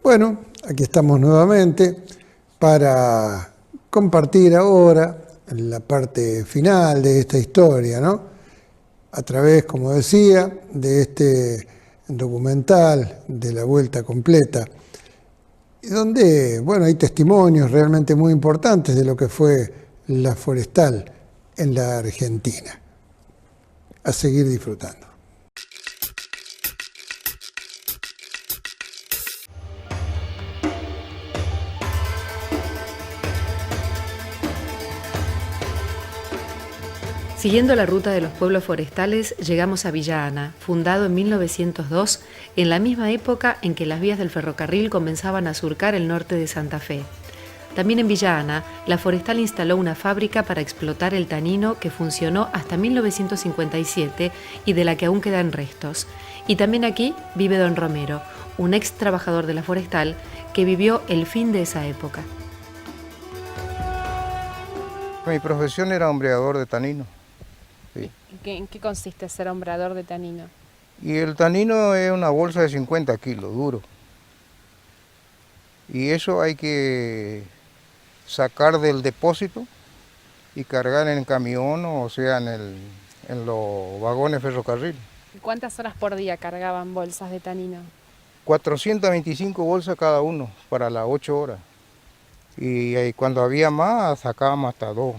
Bueno, aquí estamos nuevamente para compartir ahora la parte final de esta historia, ¿no? A través, como decía, de este documental de la Vuelta Completa, y donde, bueno, hay testimonios realmente muy importantes de lo que fue la forestal en la Argentina. A seguir disfrutando. Siguiendo la ruta de los pueblos forestales, llegamos a Villa Ana, fundado en 1902, en la misma época en que las vías del ferrocarril comenzaban a surcar el norte de Santa Fe. También en Villa Ana, la forestal instaló una fábrica para explotar el tanino que funcionó hasta 1957 y de la que aún quedan restos. Y también aquí vive don Romero, un ex trabajador de la forestal que vivió el fin de esa época. Mi profesión era hombreador de tanino. Sí. ¿En qué consiste ser hombreador de tanino? Y el tanino es una bolsa de 50 kilos, duro. Y eso hay que sacar del depósito y cargar en el camión, o sea, en los vagones ferrocarril. ¿Cuántas horas por día cargaban bolsas de tanino? 425 bolsas cada uno para las 8 horas. Y cuando había más, sacábamos hasta dos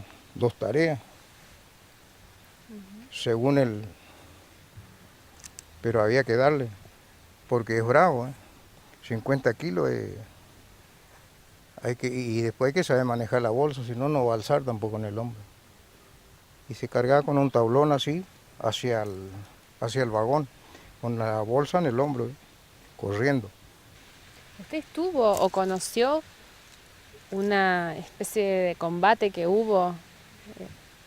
tareas. Según pero había que darle, porque es bravo, 50 kilos, y después hay que saber manejar la bolsa, si no, no va a alzar tampoco en el hombro. Y se cargaba con un tablón así, hacia el vagón, con la bolsa en el hombro, corriendo. ¿Usted estuvo o conoció una especie de combate que hubo?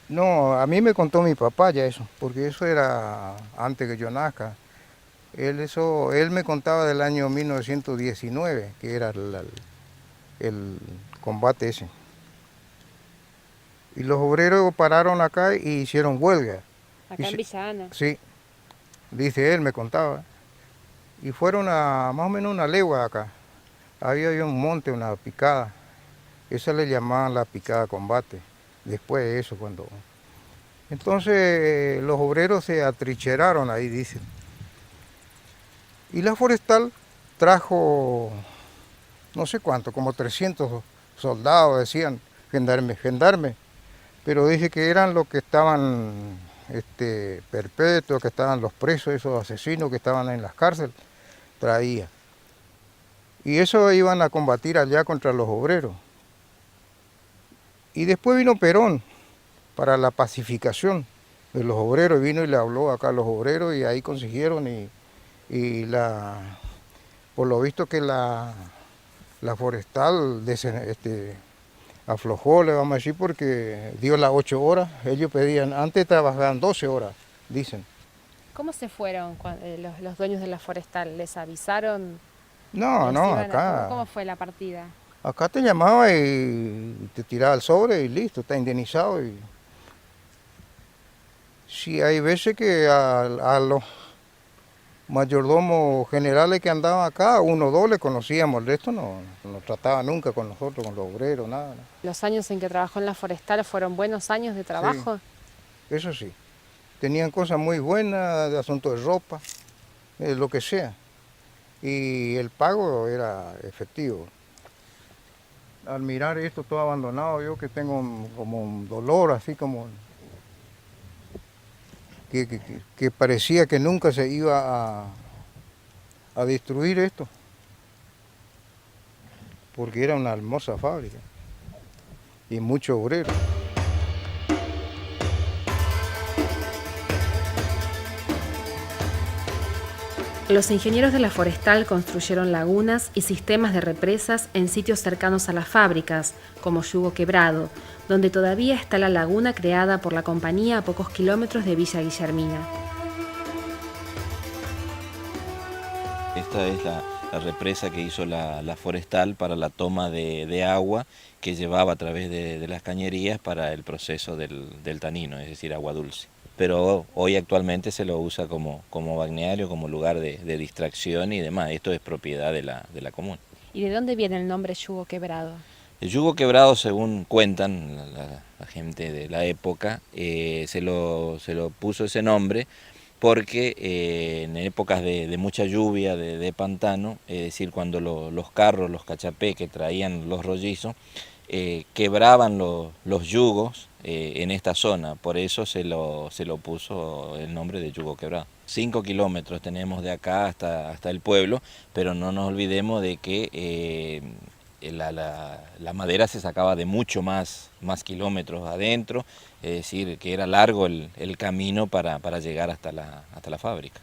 No, a mí me contó mi papá ya eso, porque eso era antes que yo nazca. Él me contaba del año 1919, que era el combate ese. Y los obreros pararon acá y hicieron huelga. Acá en Villa Ana. Sí, dice él, me contaba. Y fueron a más o menos una legua acá. Había un monte, una picada. Esa le llamaban la picada combate. Después de eso, Entonces los obreros se atrincheraron ahí, dicen. Y la forestal trajo, no sé cuánto, como 300 soldados, decían, gendarme. Pero dije que eran los que estaban perpetuos, que estaban los presos, esos asesinos que estaban en las cárceles, traía. Y eso iban a combatir allá contra los obreros. Y después vino Perón para la pacificación de los obreros, vino y le habló acá a los obreros y ahí consiguieron por lo visto que la forestal aflojó, le vamos a decir, porque dio las 8 horas, ellos pedían, antes trabajaban 12 horas, dicen. ¿Cómo se fueron los dueños de la forestal? ¿Les avisaron? No, acá. ¿Cómo fue la partida? Acá te llamaba y te tiraba el sobre y listo, está indemnizado. Sí, hay veces que a los mayordomos generales que andaban acá, 1 o 2 le conocíamos, el resto no trataba nunca con nosotros, con los obreros, nada. ¿Los años en que trabajó en la forestal fueron buenos años de trabajo? Sí, eso sí. Tenían cosas muy buenas, de asunto de ropa, lo que sea. Y el pago era efectivo. Al mirar esto todo abandonado, yo que tengo como un dolor, así como que parecía que nunca se iba a destruir esto, porque era una hermosa fábrica y muchos obreros. Los ingenieros de la forestal construyeron lagunas y sistemas de represas en sitios cercanos a las fábricas, como Yugo Quebrado, donde todavía está la laguna creada por la compañía a pocos kilómetros de Villa Guillermina. Esta es la represa que hizo la forestal para la toma de agua que llevaba a través de las cañerías para el proceso del tanino, es decir, agua dulce. Pero hoy actualmente se lo usa como balneario, como lugar de distracción y demás. Esto es propiedad de la comuna. ¿Y de dónde viene el nombre Yugo Quebrado? El yugo quebrado, según cuentan la gente de la época, se lo puso ese nombre porque en épocas de mucha lluvia, de pantano, es decir, cuando los carros, los cachapé que traían los rollizos, quebraban los yugos en esta zona, por eso se lo puso el nombre de yugo quebrado. 5 kilómetros tenemos de acá hasta el pueblo, pero no nos olvidemos de que la madera se sacaba de mucho más kilómetros adentro, es decir, que era largo el camino para llegar hasta la fábrica.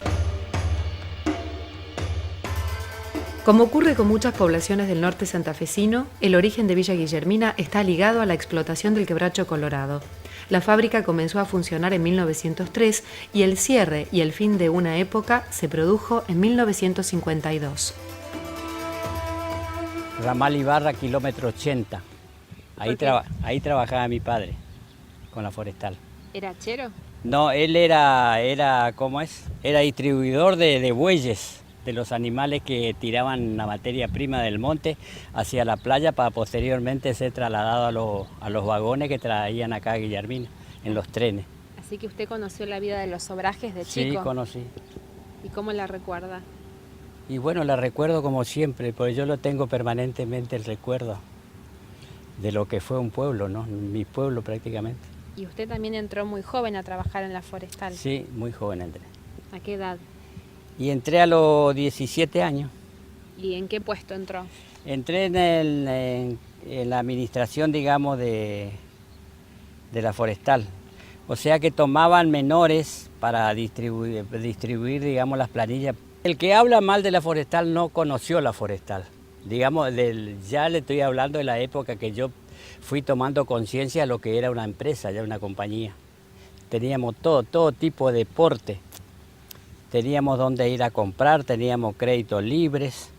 Como ocurre con muchas poblaciones del norte santafesino, el origen de Villa Guillermina está ligado a la explotación del quebracho colorado. La fábrica comenzó a funcionar en 1903 y el cierre y el fin de una época se produjo en 1952. Ramal Ibarra, kilómetro 80. Ahí trabajaba mi padre, con la forestal. ¿Era hachero? No, él era ¿cómo es? Era distribuidor de bueyes, de los animales que tiraban la materia prima del monte hacia la playa para posteriormente ser trasladado a los vagones que traían acá a Guillermina, en los trenes. Así que usted conoció la vida de los obrajes de chico. Sí, conocí. ¿Y cómo la recuerda? Y bueno, la recuerdo como siempre, porque yo lo tengo permanentemente el recuerdo de lo que fue un pueblo, ¿no? Mi pueblo prácticamente. ¿Y usted también entró muy joven a trabajar en la forestal? Sí, muy joven entré. ¿A qué edad? Y entré a los 17 años. ¿Y en qué puesto entró? Entré en la administración, digamos, de la forestal. O sea que tomaban menores para distribuir, digamos, las planillas. El que habla mal de la forestal no conoció la forestal. Digamos, ya le estoy hablando de la época que yo fui tomando conciencia de lo que era una empresa, ya una compañía. Teníamos todo tipo de porte. Teníamos dónde ir a comprar, teníamos créditos libres.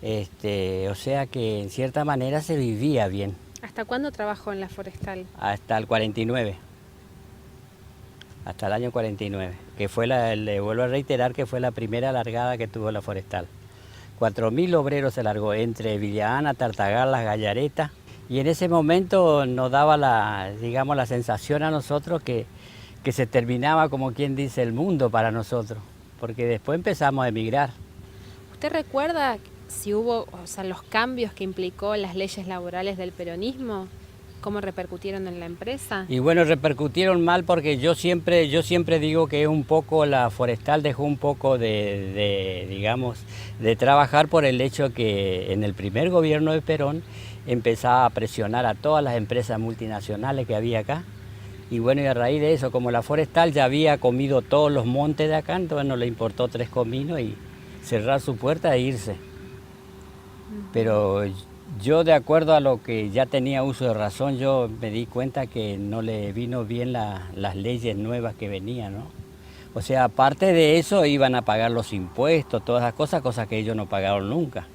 O sea que en cierta manera se vivía bien. ¿Hasta cuándo trabajó en la forestal? Hasta el 49. Hasta el año 49, que fue le vuelvo a reiterar que fue la primera largada que tuvo la forestal. 4.000 obreros se largó entre Villa Ana, Tartagal, Gallareta, y en ese momento nos daba la sensación a nosotros que se terminaba, como quien dice, el mundo para nosotros, porque después empezamos a emigrar. ¿Usted recuerda si hubo, los cambios que implicó las leyes laborales del peronismo? ¿Cómo repercutieron en la empresa? Y bueno, repercutieron mal porque yo siempre digo que un poco la forestal dejó un poco de trabajar por el hecho que en el primer gobierno de Perón empezaba a presionar a todas las empresas multinacionales que había acá. Y bueno, y a raíz de eso, como la forestal ya había comido todos los montes de acá, entonces no le importó 3 cominos y cerrar su puerta e irse. Pero yo, de acuerdo a lo que ya tenía uso de razón, yo me di cuenta que no le vino bien las leyes nuevas que venían, ¿no? O sea, aparte de eso, iban a pagar los impuestos, todas esas cosas que ellos no pagaron nunca.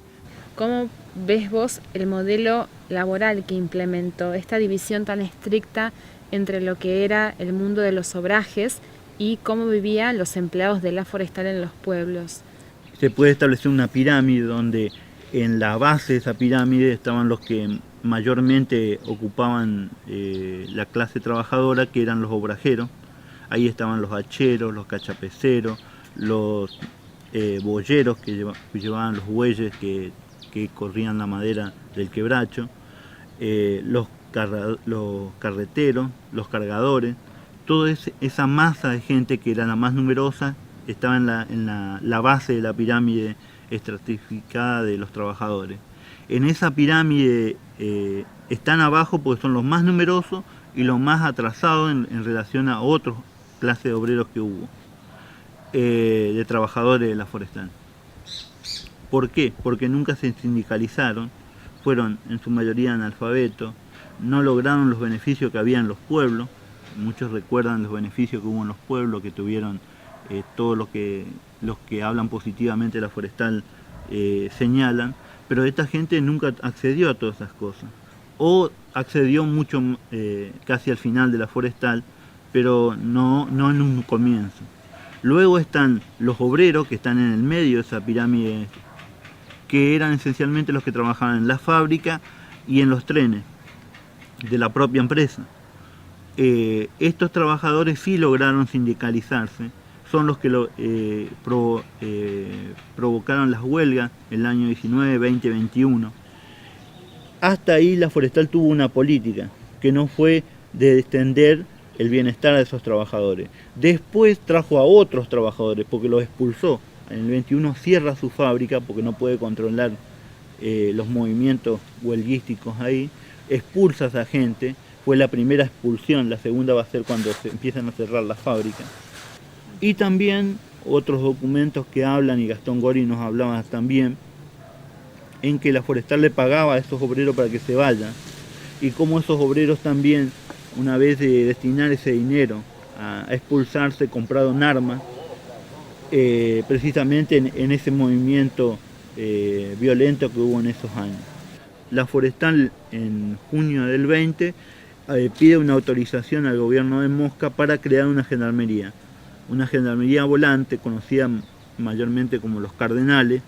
¿Cómo ves vos el modelo laboral que implementó esta división tan estricta entre lo que era el mundo de los obrajes y cómo vivían los empleados de la forestal en los pueblos? Se puede establecer una pirámide donde en la base de esa pirámide estaban los que mayormente ocupaban la clase trabajadora, que eran los obrajeros. Ahí estaban los hacheros, los cachapeceros, los boyeros que llevaban los bueyes que corrían la madera del quebracho, los carreteros, los cargadores. Toda esa masa de gente que era la más numerosa estaba en la base de la pirámide estratificada de los trabajadores. En esa pirámide están abajo porque son los más numerosos y los más atrasados en relación a otras clases de obreros que hubo, de trabajadores de la forestal. ¿Por qué? Porque nunca se sindicalizaron, fueron en su mayoría analfabetos, no lograron los beneficios que había en los pueblos. Muchos recuerdan los beneficios que hubo en los pueblos, que tuvieron todos los que hablan positivamente de la forestal señalan, pero esta gente nunca accedió a todas esas cosas, o accedió mucho casi al final de la forestal, pero no en un comienzo. Luego están los obreros que están en el medio de esa pirámide que eran esencialmente los que trabajaban en la fábrica y en los trenes de la propia empresa. Estos trabajadores sí lograron sindicalizarse, son los que provocaron las huelgas en el año 19, 20, 21. Hasta ahí la Forestal tuvo una política que no fue de extender el bienestar de esos trabajadores. Después trajo a otros trabajadores porque los expulsó. En el 21 cierra su fábrica porque no puede controlar los movimientos huelguísticos ahí, expulsa a esa gente. Fue la primera expulsión, la segunda va a ser cuando se empiezan a cerrar las fábricas. Y también otros documentos que hablan, y Gastón Gori nos hablaba también, en que la Forestal le pagaba a esos obreros para que se vayan, y cómo esos obreros también, una vez de destinar ese dinero a expulsarse, compraron armas, precisamente en ese movimiento violento que hubo en esos años. La Forestal en junio del 20 pide una autorización al gobierno de Mosca para crear una gendarmería volante, conocida mayormente como los Cardenales,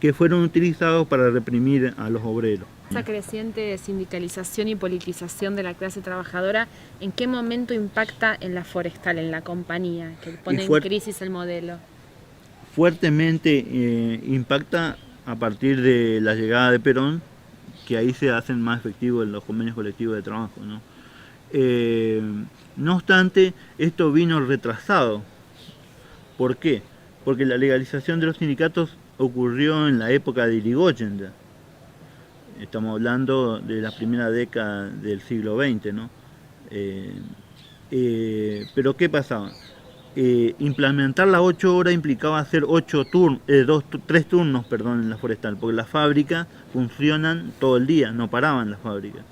que fueron utilizados para reprimir a los obreros. Esa creciente sindicalización y politización de la clase trabajadora, ¿en qué momento impacta en la Forestal, en la compañía, que pone en crisis el modelo? Fuertemente impacta a partir de la llegada de Perón, que ahí se hacen más efectivos los convenios colectivos de trabajo, ¿no? No obstante, esto vino retrasado. ¿Por qué? Porque la legalización de los sindicatos ocurrió en la época de Irigoyen. Estamos hablando de la primera década del siglo XX, ¿no? Pero ¿qué pasaba? Implementar las 8 horas implicaba hacer 3 turnos en la Forestal, porque las fábricas funcionan todo el día, no paraban las fábricas.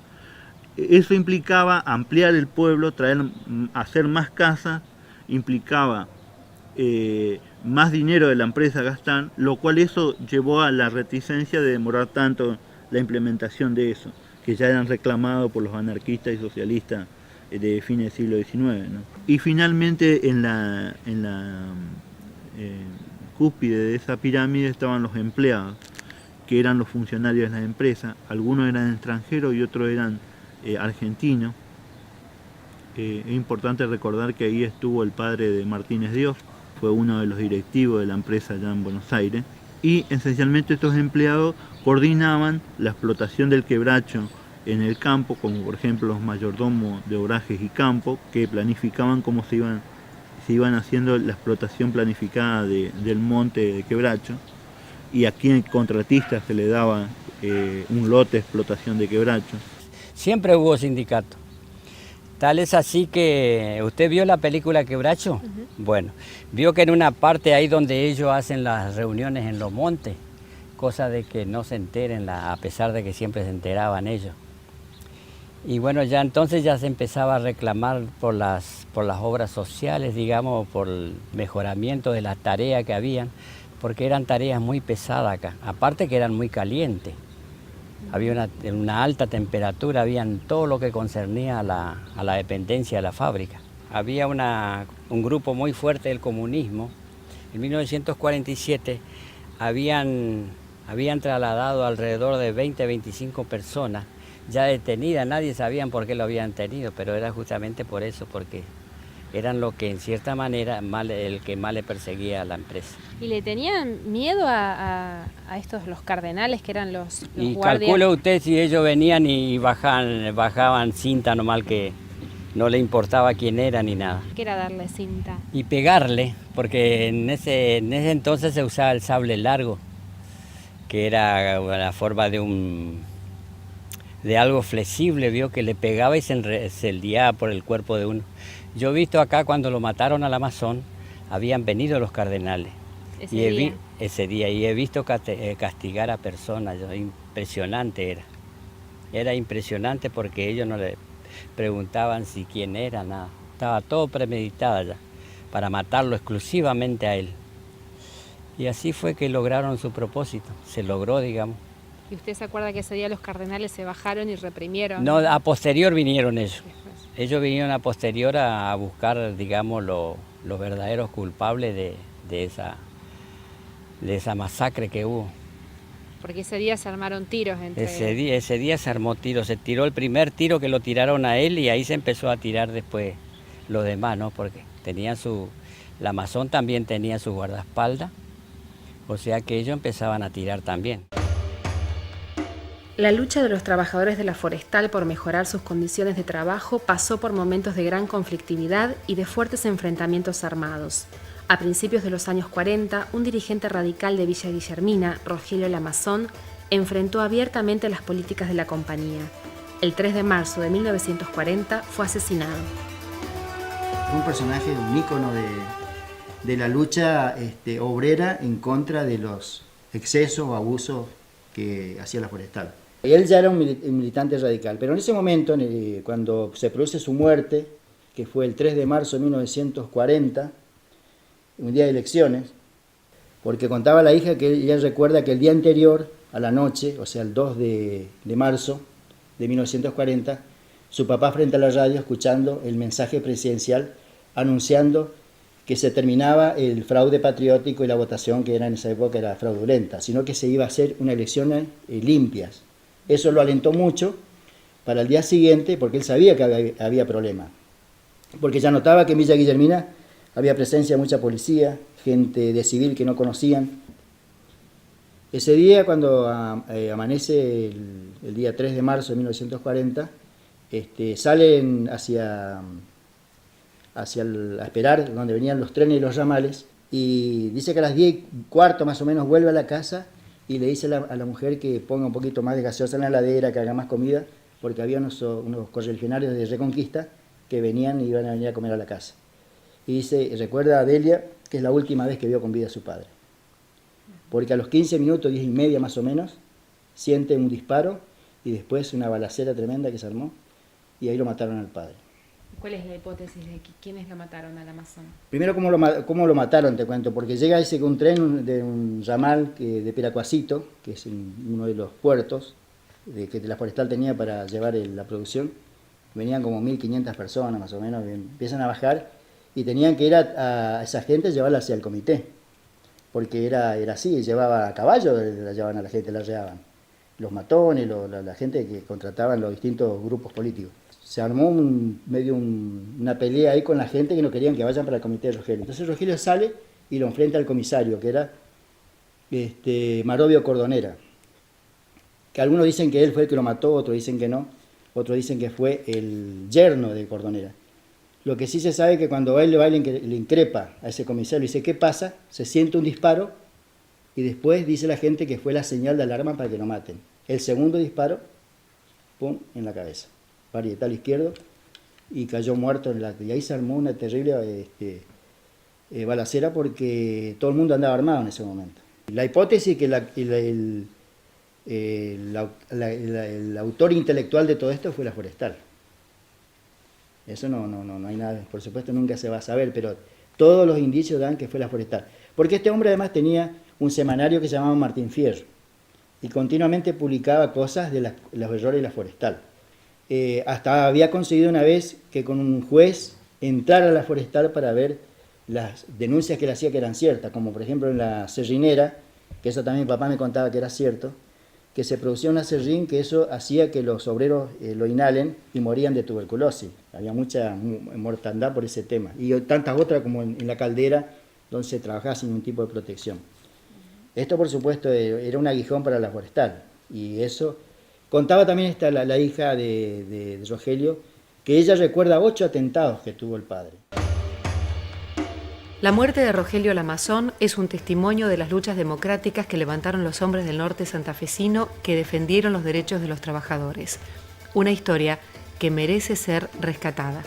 Eso implicaba ampliar el pueblo, hacer más casas, implicaba más dinero de la empresa a gastar, lo cual eso llevó a la reticencia de demorar tanto la implementación de eso, que ya eran reclamados por los anarquistas y socialistas de fines del siglo XIX, ¿no? Y finalmente en la cúspide de esa pirámide estaban los empleados, que eran los funcionarios de las empresas. Algunos eran extranjeros y otros eran argentinos. Es importante recordar que ahí estuvo el padre de Martínez Dios, fue uno de los directivos de la empresa allá en Buenos Aires, y esencialmente estos empleados coordinaban la explotación del quebracho en el campo, como por ejemplo los mayordomos de obrajes y campo, que planificaban cómo se iban haciendo la explotación planificada del monte de quebracho, y aquí en contratista se le daba un lote de explotación de quebracho. Siempre hubo sindicato. Tal es así que, ¿usted vio la película Quebracho? Bueno, vio que en una parte ahí donde ellos hacen las reuniones en los montes, cosa de que no se enteren, a pesar de que siempre se enteraban ellos. Y bueno, ya entonces ya se empezaba a reclamar por las obras sociales, digamos, por el mejoramiento de las tareas que habían, porque eran tareas muy pesadas acá, aparte que eran muy calientes. Había una alta temperatura, habían todo lo que concernía a la dependencia de la fábrica. Había un grupo muy fuerte del comunismo. En 1947 habían trasladado alrededor de 20-25 personas ya detenidas. Nadie sabía por qué lo habían tenido, pero era justamente por eso, porque eran lo que en cierta manera el que más le perseguía a la empresa. ¿Y le tenían miedo a estos, los cardenales, que eran los y guardias? Calcule usted si ellos venían y bajaban cinta, nomás que no le importaba quién era ni nada. ¿Qué era darle cinta? Y pegarle, porque en ese entonces se usaba el sable largo, que era la forma de algo flexible, vio, que le pegaba y se liaba por el cuerpo de uno. Yo he visto acá cuando lo mataron al Amazon, habían venido los cardenales. Ese día, y he visto castigar a personas, impresionante era. Era impresionante porque ellos no le preguntaban si quién era, nada. Estaba todo premeditado ya, para matarlo exclusivamente a él. Y así fue que lograron su propósito, se logró, digamos. ¿Y usted se acuerda que ese día los cardenales se bajaron y reprimieron? No, a posterior vinieron ellos. Ellos vinieron a posterior a buscar, digamos, los verdaderos culpables de esa masacre que hubo. Porque ese día se armaron tiros entre... Ese día se armó tiro, se tiró el primer tiro que lo tiraron a él y ahí se empezó a tirar después los demás, ¿no? Porque tenían la Amazon también tenía su guardaespaldas, o sea que ellos empezaban a tirar también. La lucha de los trabajadores de la forestal por mejorar sus condiciones de trabajo pasó por momentos de gran conflictividad y de fuertes enfrentamientos armados. A principios de los años 40, un dirigente radical de Villa Guillermina, Rogelio Lamazón, enfrentó abiertamente las políticas de la compañía. El 3 de marzo de 1940 fue asesinado. Un personaje, un ícono de la lucha obrera en contra de los excesos o abusos que hacía la forestal. Él ya era un militante radical, pero en ese momento, cuando se produce su muerte, que fue el 3 de marzo de 1940, un día de elecciones, porque contaba la hija que ella recuerda que el día anterior, a la noche, o sea el 2 de marzo de 1940, su papá frente a la radio escuchando el mensaje presidencial anunciando que se terminaba el fraude patriótico y la votación que era en esa época era fraudulenta, sino que se iba a hacer unas elecciones limpias. Eso lo alentó mucho para el día siguiente, porque él sabía que había problemas, porque ya notaba que en Villa Guillermina había presencia de mucha policía, gente de civil que no conocían. Ese día, cuando amanece el día 3 de marzo de 1940, salen a esperar donde venían los trenes y los ramales, y dice que a las 10:15 más o menos vuelve a la casa y le dice a la mujer que ponga un poquito más de gaseosa en la heladera, que haga más comida, porque había unos correligionarios de Reconquista que venían y iban a venir a comer a la casa. Y dice, recuerda a Delia que es la última vez que vio con vida a su padre. Porque a los 15 minutos, 10:30 más o menos, siente un disparo y después una balacera tremenda que se armó y ahí lo mataron al padre. ¿Cuál es la hipótesis de quiénes lo mataron al Amazon? Primero, cómo lo mataron, te cuento, porque llega un tren de un ramal de Piracuacito, que es uno de los puertos que la forestal tenía para llevar la producción. Venían como 1.500 personas más o menos, empiezan a bajar y tenían que ir a esa gente, llevarla hacia el comité, porque era así, llevaba a caballo, la llevaban a la gente, la llevaban. Los matones, la gente que contrataban los distintos grupos políticos. Se armó una pelea ahí con la gente que no querían que vayan para el comité de Rogelio. Entonces Rogelio sale y lo enfrenta al comisario, que era Marobio Cordonera. Que algunos dicen que él fue el que lo mató, otros dicen que no, otros dicen que fue el yerno de Cordonera. Lo que sí se sabe es que cuando él le increpa a ese comisario, le dice, ¿qué pasa? Se siente un disparo y después dice la gente que fue la señal de alarma para que lo maten. El segundo disparo, pum, en la cabeza. Parietal izquierdo, y cayó muerto en el acto. Y ahí se armó una terrible balacera porque todo el mundo andaba armado en ese momento. La hipótesis que el autor intelectual de todo esto fue la forestal. Eso no hay nada, por supuesto nunca se va a saber, pero todos los indicios dan que fue la forestal. Porque este hombre además tenía un semanario que se llamaba Martín Fierro y continuamente publicaba cosas de los errores de la forestal. Hasta había conseguido una vez que con un juez entrara a la forestal para ver las denuncias que le hacía que eran ciertas, como por ejemplo en la serrinera, que eso también mi papá me contaba que era cierto, que se producía una serrín que eso hacía que los obreros lo inhalen y morían de tuberculosis. Había mucha mortandad por ese tema. Y tantas otras como en la caldera, donde se trabajaba sin ningún tipo de protección. Esto, por supuesto, era un aguijón para la forestal. Y eso... Contaba también la hija de Rogelio, que ella recuerda 8 atentados que tuvo el padre. La muerte de Rogelio Lamazón es un testimonio de las luchas democráticas que levantaron los hombres del norte santafesino que defendieron los derechos de los trabajadores. Una historia que merece ser rescatada.